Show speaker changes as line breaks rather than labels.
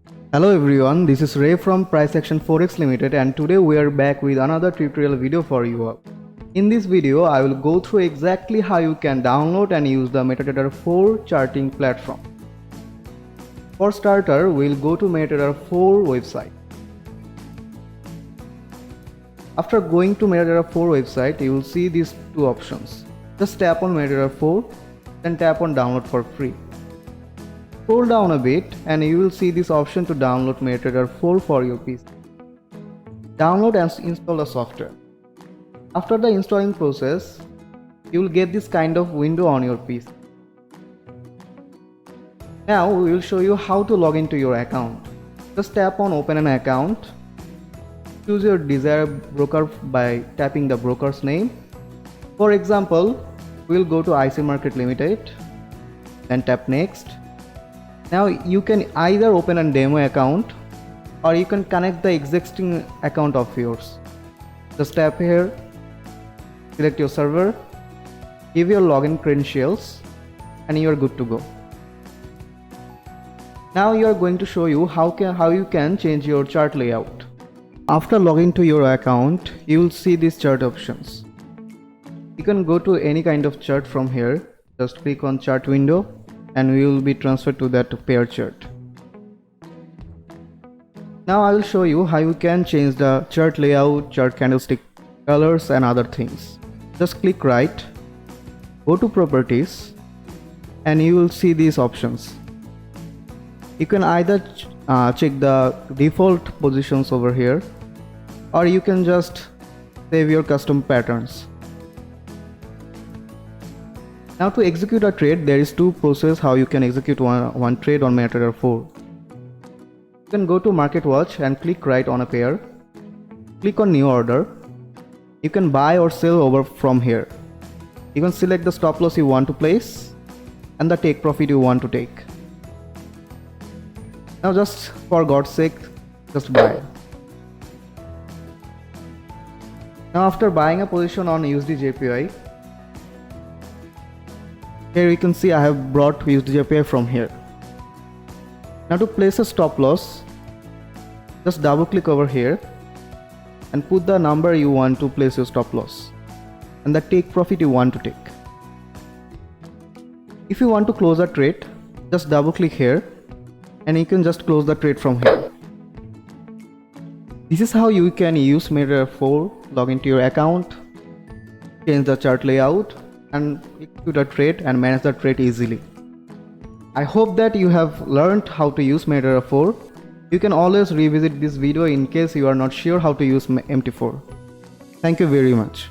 Hello everyone, this is Ray from Price Action Forex Limited, and today we are back with another tutorial video for you all. In this video, I will go through exactly how you can download and use the MetaTrader 4 charting platform. For starter, we'll go to MetaTrader 4 website. After going to MetaTrader 4 website, you will see these two options. Just tap on MetaTrader 4, then tap on download for free. Scroll down a bit and you will see this option to download MetaTrader 4 for your PC. Download and install the software. After the installing process, you will get this kind of window on your PC. Now we will show you how to log into your account. Just tap on open an account. Choose your desired broker by tapping the broker's name. For example, we will go to 𝐬𝐨𝐜 Market Limited and tap next. Now you can either open a demo account or you can connect the existing account of yours. Just tap here, select your server, give your login credentials, and you are good to go. Now you are going to show you how you can change your chart layout. After logging to your account, you will see these chart options. You can go to any kind of chart from here. Just click on chart window and we will be transferred to that pair chart. Now I will show you how you can change the chart layout, chart candlestick colors and other things. Just click right, go to properties, and you will see these options. You can either check the default positions over here, or you can just save your custom patterns. Now to execute a trade, there is two processes how you can execute one trade on MetaTrader 4. You can go to Market Watch and click right on a pair. Click on New Order. You can buy or sell over from here. You can select the stop loss you want to place and the take profit you want to take. Now just for God's sake, just buy. Now after buying a position on 𝐬𝐨𝐜𝐿𝐴, here you can see I have brought 𝐬𝐨𝐜𝐿𝐴 from here. Now to place a stop loss, just double click over here and put the number you want to place your stop loss and the take profit you want to take. If you want to close a trade, just double click here and you can just close the trade from here. This is how you can use MetaTrader 4, log into your account, change the chart layout, and execute a trade and manage the trade easily. I hope that you have learned how to use MetaTrader 4. You can always revisit this video in case you are not sure how to use MT4. Thank you very much.